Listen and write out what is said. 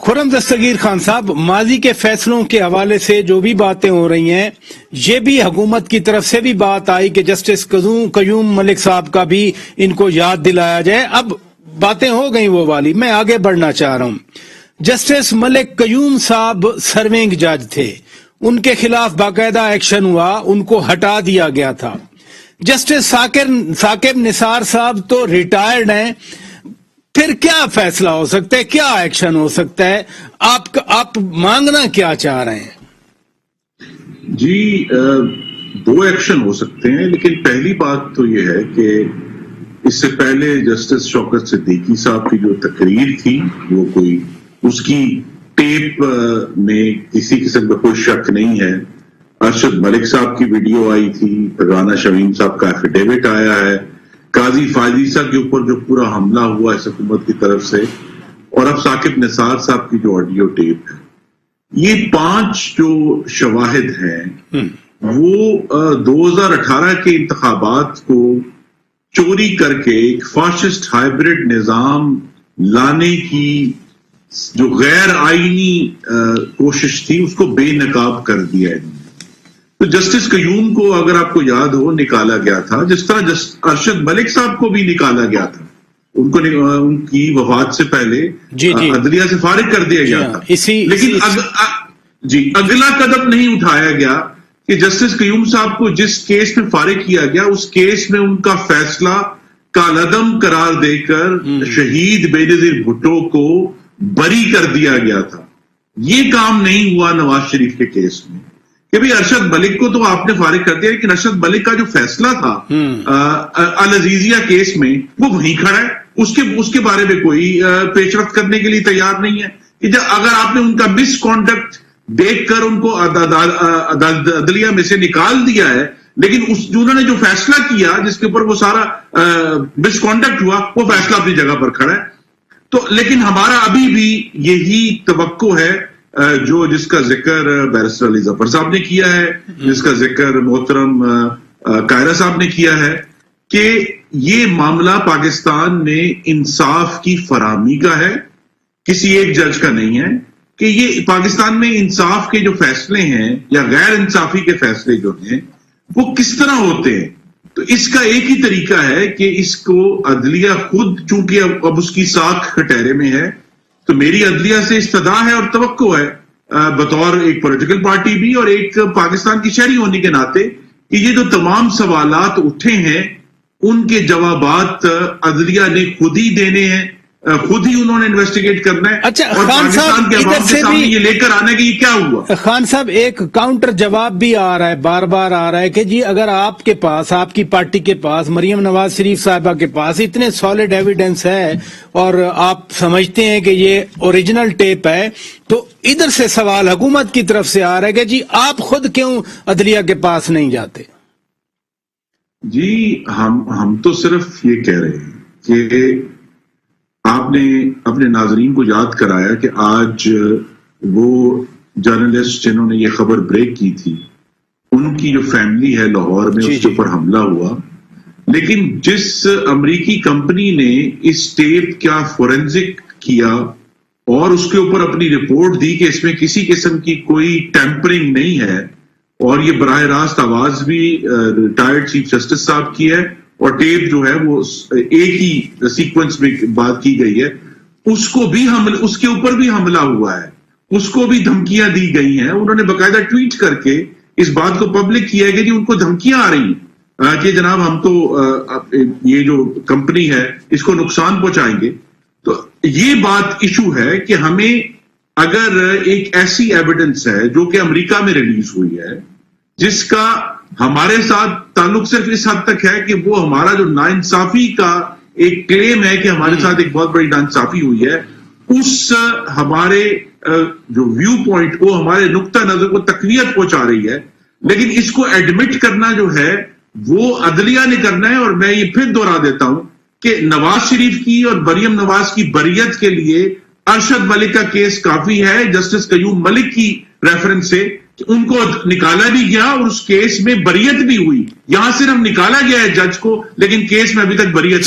خرم دستگیر خان صاحب، ماضی کے فیصلوں کے حوالے سے جو بھی باتیں ہو رہی ہیں، یہ بھی حکومت کی طرف سے بھی بات آئی کہ جسٹس قیوم ملک صاحب کا بھی ان کو یاد دلایا جائے۔ اب باتیں ہو گئی وہ والی، میں آگے بڑھنا چاہ رہا ہوں۔ جسٹس ملک قیوم صاحب سرونگ جج تھے، ان کے خلاف باقاعدہ ایکشن ہوا، ان کو ہٹا دیا گیا تھا۔ جسٹس ثاقب نثار صاحب تو ریٹائرڈ ہیں، پھر کیا فیصلہ ہو سکتا ہے، کیا ایکشن ہو سکتا ہے؟ آپ مانگنا کیا چاہ رہے ہیں؟ جی، دو ایکشن ہو سکتے ہیں، لیکن پہلی بات تو یہ ہے کہ اس سے پہلے جسٹس شوکت صدیقی صاحب کی جو تقریر تھی، وہ کوئی اس کی ٹیپ میں کسی قسم کا کوئی شک نہیں ہے۔ ارشد ملک صاحب کی ویڈیو آئی تھی، رانا شمیم صاحب کا ایفیڈیوٹ آیا ہے، قاضی فائزہ کے اوپر جو پورا حملہ ہوا اس حکومت کی طرف سے، اور اب ثاقب نثار صاحب کی جو آڈیو ٹیپ ہے، یہ 5 جو شواہد ہیں وہ 2018 کے انتخابات کو چوری کر کے ایک فاشسٹ ہائیبرڈ نظام لانے کی جو غیر آئینی کوشش تھی، اس کو بے نقاب کر دیا ہے۔ تو جسٹس قیوم کو، اگر آپ کو یاد ہو، نکالا گیا تھا، جس طرح ارشد ملک صاحب کو بھی نکالا گیا تھا، ان کو ان کی وفات سے پہلے عدلیہ سے فارغ کر دیا گیا تھا، لیکن اگلا قدم نہیں اٹھایا گیا کہ جسٹس قیوم صاحب کو جس کیس میں فارغ کیا گیا، اس کیس میں ان کا فیصلہ کالعدم قرار دے کر شہید بے نظیر بھٹو کو بری کر دیا گیا تھا۔ یہ کام نہیں ہوا نواز شریف کے کیس میں کہ بھئی ارشد ملک کو تو آپ نے فارغ کر دیا، لیکن ارشد ملک کا جو فیصلہ تھا العزیزیہ کیس میں، وہ وہیں کھڑا ہے، اس کے بارے میں کوئی پیش رفت کرنے کے لیے تیار نہیں ہے کہ اگر آپ نے ان کا مس کانڈکٹ دیکھ کر ان کو عدلیہ میں سے نکال دیا ہے، لیکن انہوں نے جو فیصلہ کیا جس کے اوپر وہ سارا مس کانڈکٹ ہوا، وہ فیصلہ اپنی جگہ پر کھڑا ہے۔ تو لیکن ہمارا ابھی بھی یہی توقع ہے، جس کا ذکر بیرسٹر علی ظفر صاحب نے کیا ہے، جس کا ذکر محترم قاہرہ صاحب نے کیا ہے، کہ یہ معاملہ پاکستان میں انصاف کی فراہمی کا ہے، کسی ایک جج کا نہیں ہے، کہ یہ پاکستان میں انصاف کے جو فیصلے ہیں یا غیر انصافی کے فیصلے جو ہیں وہ کس طرح ہوتے ہیں۔ تو اس کا ایک ہی طریقہ ہے کہ اس کو عدلیہ خود، چونکہ اب اس کی ساکھ کٹہرے میں ہے، تو میری عدلیہ سے استدعا ہے اور توقع ہے بطور ایک پولیٹیکل پارٹی بھی اور ایک پاکستان کی شہری ہونے کے ناطے، کہ یہ جو تمام سوالات اٹھے ہیں ان کے جوابات عدلیہ نے خود ہی دینے ہیں، خود ہی انہوں نے انویسٹیگیٹ کرنا ہے، اور پاکستان کے عوام کے سامنے یہ لے کر آنا کہ یہ کیا ہوا۔ خان صاحب، ایک کاؤنٹر جواب بھی آ رہا ہے، بار بار آ رہا ہے کہ جی اگر آپ کے پاس، آپ کی پارٹی کے پاس، مریم نواز شریف صاحبہ کے پاس اتنے سالڈ ایویڈنس ہے اور آپ سمجھتے ہیں کہ یہ اوریجنل ٹیپ ہے، تو ادھر سے سوال حکومت کی طرف سے آ رہا ہے کہ جی آپ خود کیوں عدلیہ کے پاس نہیں جاتے؟ جی، ہم تو صرف یہ کہہ رہے ہیں کہ آپ نے اپنے ناظرین کو یاد کرایا کہ آج وہ جرنلسٹ جنہوں نے یہ خبر بریک کی تھی، ان کی جو فیملی ہے لاہور میں، اس کے اوپر حملہ ہوا، لیکن جس امریکی کمپنی نے اس ٹیپ کا فورینزک کیا اور اس کے اوپر اپنی رپورٹ دی کہ اس میں کسی قسم کی کوئی ٹیمپرنگ نہیں ہے، اور یہ براہ راست آواز بھی ریٹائرڈ چیف جسٹس صاحب کی ہے اور ٹیپ جو ہے وہ ایک ہی سیکوینس میں بات کی گئی ہے، اس کے اوپر بھی حملہ ہوا ہے، اس کو بھی دھمکیاں دی گئی ہیں۔ انہوں نے باقاعدہ ٹویٹ کر کے اس بات کو پبلک کیا ہے کہ جی ان کو دھمکیاں آ رہی ہیں کہ جناب ہم تو یہ جو کمپنی ہے اس کو نقصان پہنچائیں گے۔ تو یہ بات ایشو ہے کہ ہمیں اگر ایک ایسی ایویڈنس ہے جو کہ امریکہ میں ریلیز ہوئی ہے، جس کا ہمارے ساتھ تعلق صرف اس حد تک ہے کہ وہ ہمارا جو ناانصافی کا ایک کلیم ہے کہ ہمارے ساتھ ایک بہت بڑی ناانصافی ہوئی ہے، اس ہمارے جو ویو پوائنٹ کو، ہمارے نقطہ نظر کو تقویت پہنچا رہی ہے، لیکن اس کو ایڈمٹ کرنا جو ہے وہ عدلیہ نے کرنا ہے۔ اور میں یہ پھر دوہرا دیتا ہوں کہ نواز شریف کی اور مریم نواز کی بریت کے لیے ارشد ملک کا کیس کافی ہے، جسٹس قیوم ملک کی ریفرنس سے، کہ ان کو نکالا بھی گیا اور اس کیس میں بریت بھی ہوئی۔ یہاں صرف نکالا گیا ہے جج کو، لیکن کیس میں ابھی تک بریت